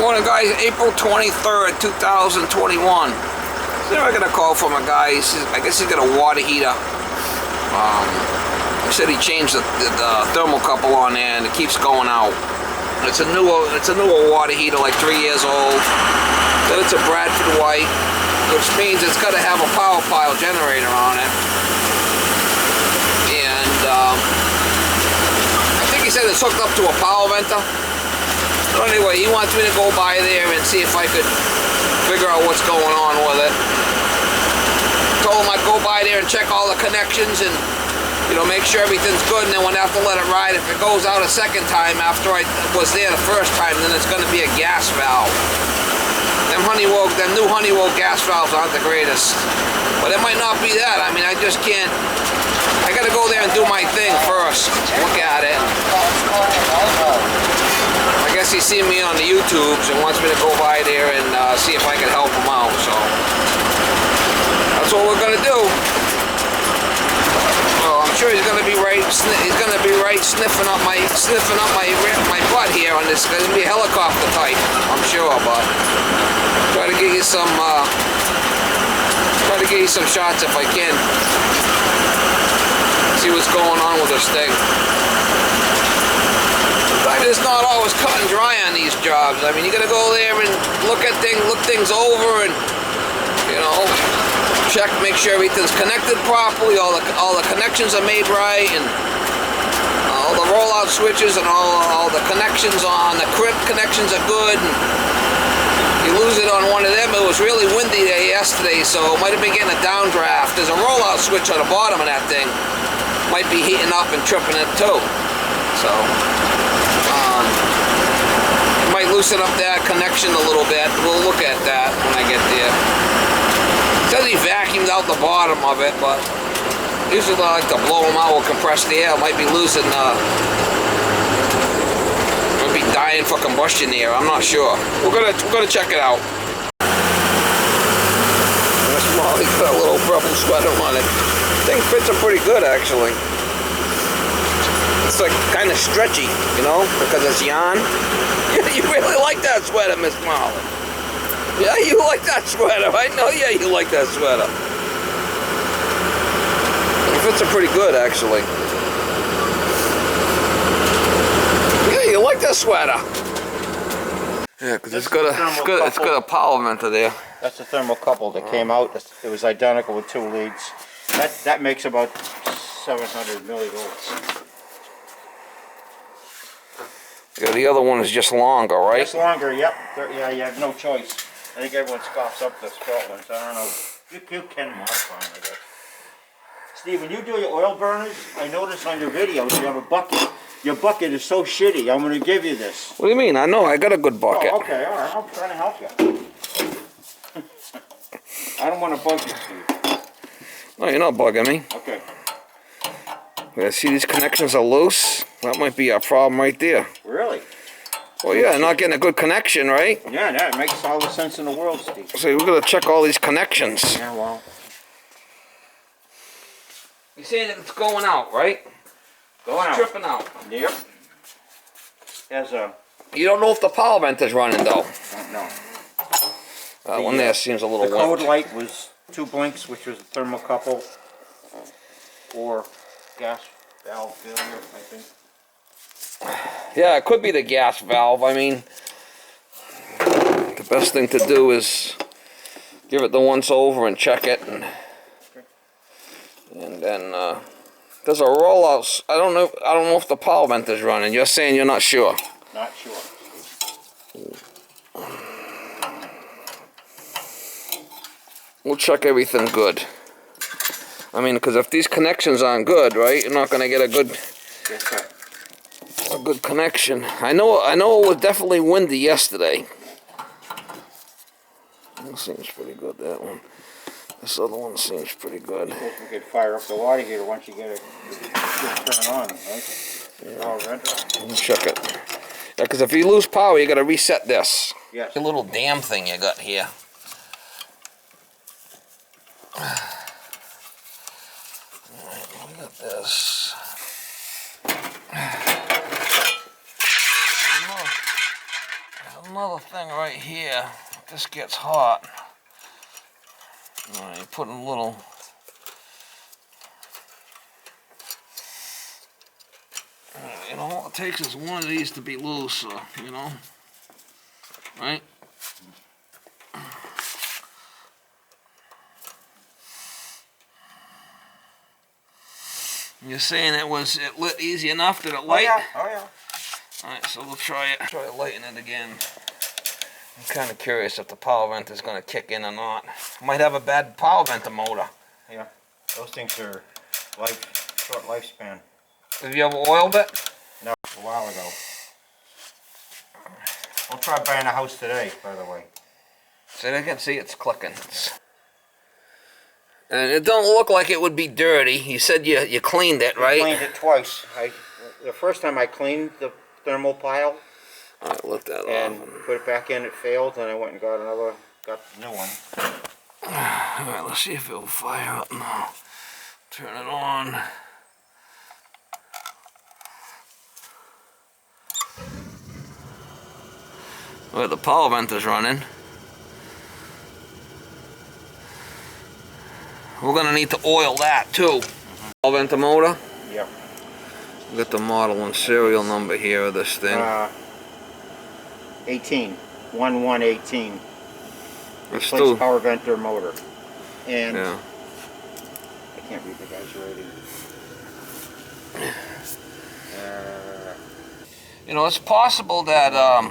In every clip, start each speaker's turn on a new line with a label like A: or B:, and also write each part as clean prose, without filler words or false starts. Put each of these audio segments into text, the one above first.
A: Morning, guys. April 23rd, 2021. So I got a call from a guy. I guess he's got a water heater. He said he changed the thermocouple on there and it keeps going out. It's a newer water heater, like 3 years old. Then it's a Bradford White, which means it's got to have a power pile generator on it. And I think he said it's hooked up to a power venter. So anyway, he wants me to go by there and see if I could figure out what's going on with it. Told him I'd go by there and check all the connections and, you know, make sure everything's good, and then when I have to let it ride, if it goes out a second time after I was there the first time, then it's going to be a gas valve. Them new Honeywell gas valves aren't the greatest. But it might not be that. I mean, I just can't. I got to go there and do my thing first. Look at it. I guess he's seen me on the YouTubes and wants me to go by there and see if I can help him out. So that's what we're gonna do. Well, I'm sure he's gonna be right. He's gonna be right sniffing up my butt here on this. It's gonna be helicopter type, I'm sure. But try to get you some shots if I can. See what's going on with this thing. It's not always cut and dry on these jobs. I mean, you gotta go there and look things over, and, you know, check, make sure everything's connected properly, all the connections are made right, and all the rollout switches and all the connections on the crimp connections are good. And you lose it on one of them. It was really windy there yesterday, so it might have been getting a downdraft. There's a rollout switch on the bottom of that thing. Might be heating up and tripping it too. So it might loosen up that connection a little bit. We'll look at that when I get there. It says he vacuumed out the bottom of it, but usually I like to blow them out with compressed air. It might be losing, might be dying for combustion here. I'm not sure. We're gonna check it out. This Molly's got a little purple sweater on it. Thing fits her pretty good, actually. It's like kind of stretchy, you know, because it's yarn. You really like that sweater, Miss Molly. Yeah, you like that sweater. I know, yeah, you like that sweater. It fits her pretty good, actually. Yeah, you like that sweater. Yeah, because it's got a power venter there.
B: That's a thermocouple that came out. It was identical with 2 leads. That makes about 700 millivolts.
A: Yeah, the other one is just longer, right?
B: Just longer, yep. Yeah, you have no choice. I think everyone scoffs up the Scotland, so I don't know. You can modify them, I guess. Steve, when you do your oil burners, I noticed on your videos you have a bucket. Your bucket is so shitty. I'm going to give you this.
A: What do you mean? I know. I got a good bucket.
B: Oh, okay, all right. I'm trying to help you. I don't want to bug you, Steve.
A: No, you're not bugging me.
B: Okay.
A: Yeah, see, these connections are loose. That might be our problem right there.
B: Really?
A: Well, yeah, not getting a good connection, right?
B: Yeah, that makes all the sense in the world, Steve.
A: So we're going to check all these connections.
B: Yeah, well.
A: You're saying that it's going out, right?
B: Going out.
A: Tripping out.
B: Yep. There's a...
A: You don't know if the power vent is running, though.
B: No.
A: One there seems a little
B: The code light was 2 blinks, which was a thermocouple, or gas valve failure, I think.
A: Yeah, it could be the gas valve. I mean, the best thing to do is give it the once over and check it, and then there's a rollout. I don't know if the power vent is running. You're saying you're not sure.
B: Not sure.
A: We'll check everything good. I mean, because if these connections aren't good, right, you're not going to get a good connection. I know it was definitely windy yesterday. That seems pretty good, that one. This other one seems pretty good.
B: You could fire up the water heater once you get it turned on, right? Yeah.
A: Let's check it. Yeah, because if you lose power, you got to reset this.
B: Yes.
A: The little damn thing you got here. Alright, look at this. Another thing right here, this gets hot. You put in a little. You know, all it takes is one of these to be loose, you know, right? You're saying it lit easy enough? Did it light?
B: Oh yeah. Oh yeah.
A: Alright, so we'll try lighting it again. I'm kind of curious if the power vent is going to kick in or not. Might have a bad power vent motor.
B: Yeah, those things are short lifespan.
A: Have you ever oiled it?
B: No, a while ago. I'll try buying a house today, by the way.
A: So they can see it's clicking. And it don't look like it would be dirty. You said you cleaned it, right?
B: I cleaned it twice. The first time I cleaned the thermal pile.
A: I looked that
B: and
A: off.
B: put it back in. It failed, and I went and got a new one.
A: All right, let's see if it will fire up now. Turn it on. Well, the power vent is running. We're gonna need to oil that too. Power vent motor.
B: Yep.
A: Got the model and serial number here of this thing.
B: 1118.
A: Replace
B: power venter motor. And
A: yeah.
B: I can't read the guy's rating.
A: You know, it's possible that
B: Yeah.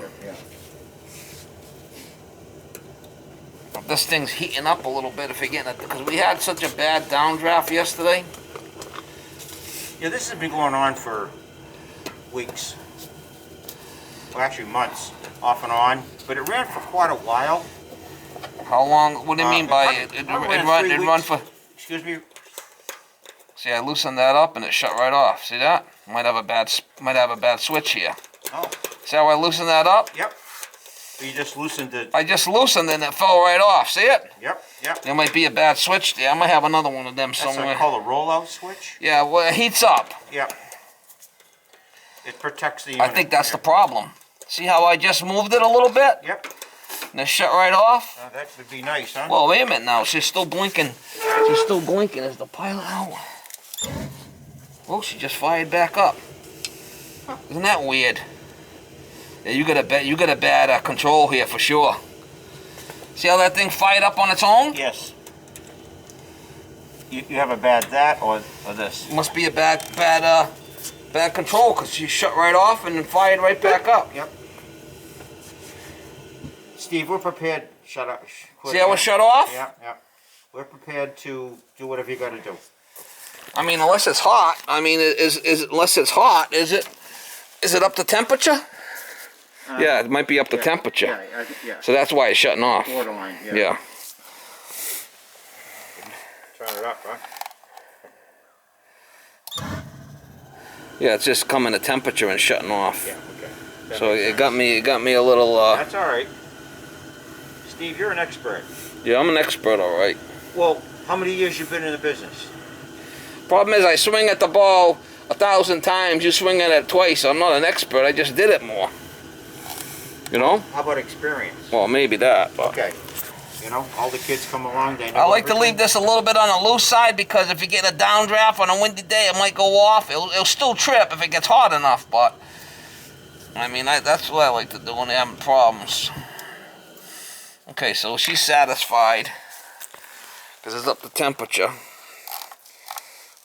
A: this thing's heating up a little bit if you're getting it, because we had such a bad downdraft yesterday.
B: Yeah, this has been going on for weeks. Well, actually months, off and on. But it ran for quite a while.
A: How long? What do you mean by it? It run for?
B: Excuse me.
A: See, I loosened that up and it shut right off. See that? Might have a bad switch here.
B: Oh.
A: See how I loosened that up?
B: Yep. So you just loosened it.
A: I just loosened it and it fell right off. See it?
B: Yep. Yep.
A: There might be a bad switch there. I might have another one of them somewhere.
B: That's called a rollout switch.
A: Yeah, well, it heats up.
B: Yep. It protects the unit.
A: I think that's the problem. See how I just moved it a little bit?
B: Yep.
A: And it shut right off?
B: That would be nice, huh?
A: Well, wait a minute now. She's still blinking. She's still blinking. Is the pilot out? Oh, she just fired back up. Isn't that weird? Yeah, you got a bad control here for sure. See how that thing fired up on its own?
B: Yes. You have a bad that or this?
A: Must be a bad control, because she shut right off and then fired right back up.
B: Yep. Steve, we're prepared. Shut up.
A: See how it shut off?
B: Yeah, yeah. We're prepared to do whatever you got to do.
A: I mean, unless it's hot. I mean, unless it's hot, is it up to temperature? Yeah, it might be up to temperature.
B: Yeah.
A: So that's why it's shutting off.
B: Borderline. Yeah.
A: Yeah.
B: Turn it up, huh?
A: Yeah, it's just coming to temperature and shutting off.
B: Yeah. Okay. That
A: So
B: makes
A: it
B: sense.
A: got me a little.
B: That's all right. Steve, you're an expert.
A: Yeah, I'm an expert, all right.
B: Well, how many years you been in the business?
A: Problem is, I swing at the ball 1,000 times. You swing at it twice. I'm not an expert. I just did it more. You know?
B: How about experience?
A: Well, maybe that. But.
B: Okay. You know, all the kids come along. They know.
A: I like to
B: everything.
A: leave this a little bit on the loose side, because if you get a downdraft on a windy day, it might go off. It'll still trip if it gets hot enough, but I mean, that's what I like to do when they're having problems. Okay, so she's satisfied because it's up to temperature.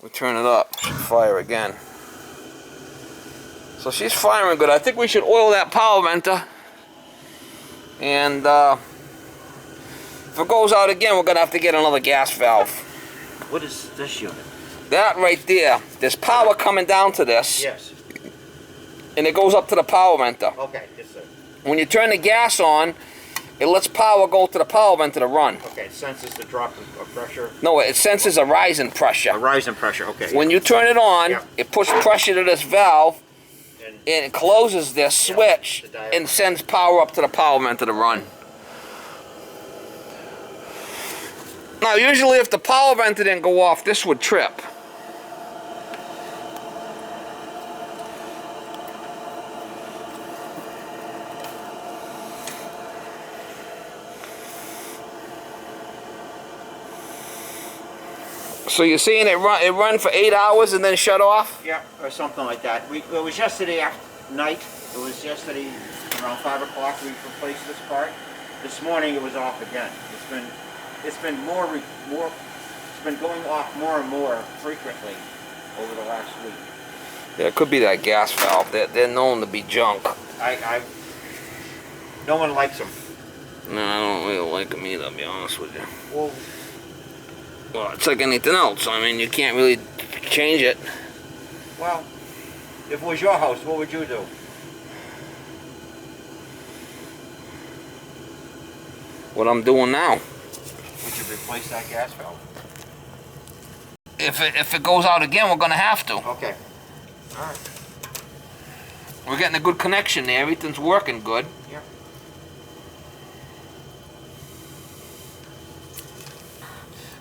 A: We turn it up, she'll fire again. So she's firing good. I think we should oil that power venter, and if it goes out again, we're gonna have to get another gas valve.
B: What is this unit?
A: That right there, there's power coming down to this,
B: Yes.
A: and it goes up to the power venter.
B: Okay. Yes, sir.
A: When you turn the gas on, it lets power go to the power venter to run.
B: Okay. It senses the drop of pressure.
A: No, it senses a rising pressure.
B: A rise in pressure. Okay.
A: When you turn it on,
B: Yeah.
A: it puts pressure to this valve,
B: And
A: and it closes this switch,
B: the diaphragm.
A: and sends power up to the power venter to run. Now, usually if the power venter didn't go off, this would trip. So you're saying it run for 8 hours and then shut off?
B: Yeah, or something like that. It was yesterday night. It was yesterday around 5 o'clock we replaced this part. This morning it was off again. It's been going off more and more frequently over the last week.
A: Yeah, it could be that gas valve. They're known to be junk.
B: No one likes them.
A: No, I don't really like them either, to be honest with you.
B: Well,
A: It's like anything else. I mean, you can't really change it.
B: well, if it was your house, what would you do?
A: What I'm doing now.
B: Would you replace that gas valve?
A: If it goes out again, we're gonna have to.
B: Okay. All right.
A: We're getting a good connection there. Everything's working good.
B: Yeah.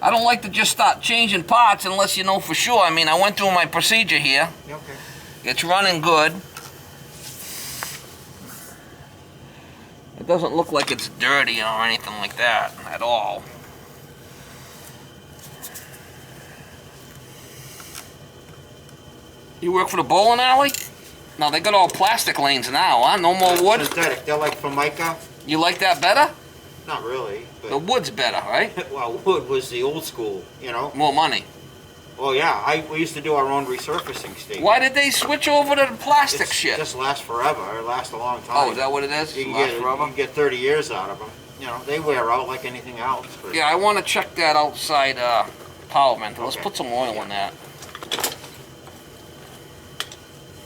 A: I don't like to just start changing parts unless you know for sure. I mean, I went through my procedure here.
B: Okay.
A: It's running good. It doesn't look like it's dirty or anything like that at all. You work for the bowling alley? No, they got all plastic lanes now, huh? No more wood?
B: Synthetic. They're like Formica.
A: You like that better?
B: Not really. But
A: The wood's better, right?
B: well, wood was the old school, you know.
A: More money.
B: Oh yeah, we used to do our own resurfacing, Steve.
A: Why did they switch over to the plastic
B: It's
A: shit?
B: just lasts forever. It lasts a long time.
A: Oh, is that what it is?
B: You can,
A: Last
B: get,
A: forever?
B: you can get 30 years out of them. You know, they wear out like anything else. But
A: Yeah, I want to check that outside power vent. Let's
B: Okay.
A: put some oil in that.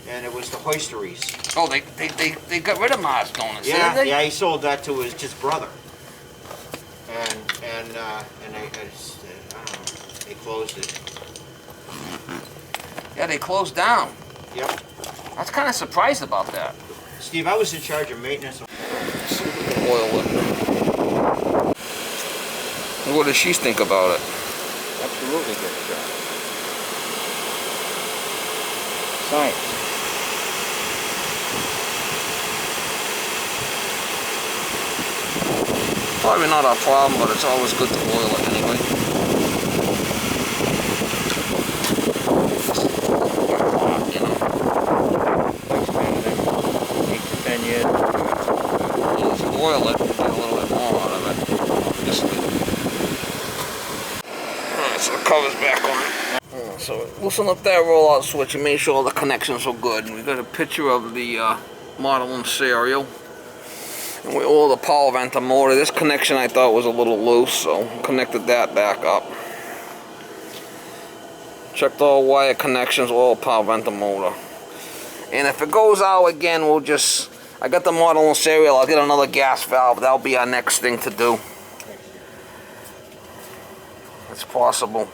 B: And it was the hoisteries.
A: Oh, they got rid of Mars Donuts,
B: Yeah,
A: didn't they?
B: yeah, he sold that to his brother. And they, I don't know, they closed it.
A: Yeah, they closed down.
B: Yep.
A: I was kind of surprised about that.
B: Steve, I was in charge of maintenance.
A: Oil it. What does she think about it?
B: Absolutely good job. Science.
A: Probably not our problem, but it's always good to oil it anyway. You know.
B: 8 to 10 years.
A: If you oil it, you get a little bit more out of it, obviously. Alright, so the cover's back on. So loosen up that rollout switch and make sure all the connections are good. And we got a picture of the model and serial. And we oiled the power vent and motor. This connection I thought was a little loose, so connected that back up. Checked all wire connections, all power vent and motor. And if it goes out again, I got the model and serial, I'll get another gas valve. That'll be our next thing to do. It's possible.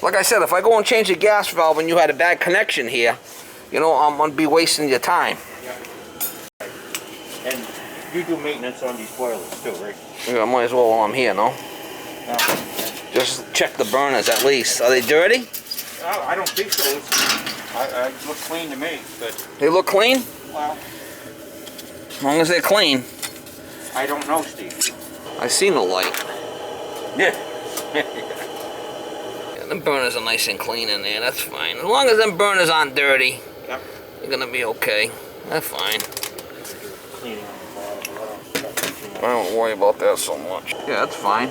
A: Like I said, if I go and change the gas valve and you had a bad connection here, you know, I'm going to be wasting your time.
B: And you do maintenance on these boilers too, right?
A: Yeah, I might as well while I'm here, no?
B: No.
A: Just check the burners at least. Are they dirty?
B: I don't think so. It looks clean to me, but
A: They look clean?
B: well,
A: As long as they're clean.
B: I don't know, Steve.
A: I seen the light.
B: Yeah.
A: Yeah, the burners are nice and clean in there, that's fine. As long as them burners aren't dirty,
B: Yep.
A: you're gonna be okay. That's fine.
B: Cleaning on the bottom.
A: I don't worry about that so much. Yeah, that's fine.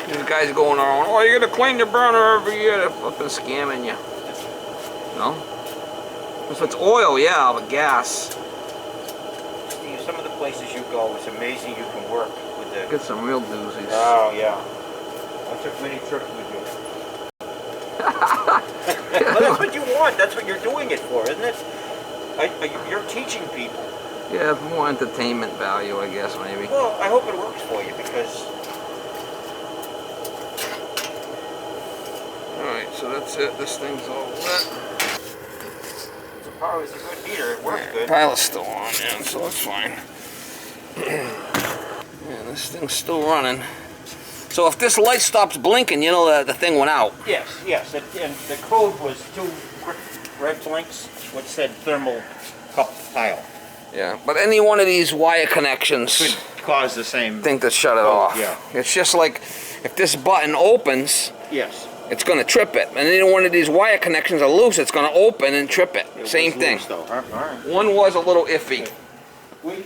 A: These guys going around, oh, you're gonna clean your burner every year. They're flipping scamming you. No? If it's oil, yeah, but gas.
B: Steve, some of the places you go, it's amazing you can work with the...
A: Get some real doozies.
B: Oh, yeah. I took many trips with you. But that's what you want. That's what you're doing it for, isn't it? You're teaching people.
A: Yeah, it's more entertainment value, I guess, maybe.
B: Well, I hope it works for you because...
A: Alright, so that's it. This thing's all wet.
B: The power is a good heater. It works good.
A: Pilot's still on, yeah, so it's fine. Yeah, this thing's still running. So if this light stops blinking, you know that the thing went out.
B: Yes, yes. And the code was 2 red blinks, which said thermal cup tile.
A: Yeah, but any one of these wire connections
B: Could cause the same...
A: think to shut it off.
B: Yeah.
A: It's just like if this button opens,
B: Yes.
A: it's going to trip it. And then one of these wire connections are loose, it's going to open and trip it.
B: It
A: Same
B: was
A: thing.
B: loose, though, huh? All right.
A: One was a little iffy.
B: We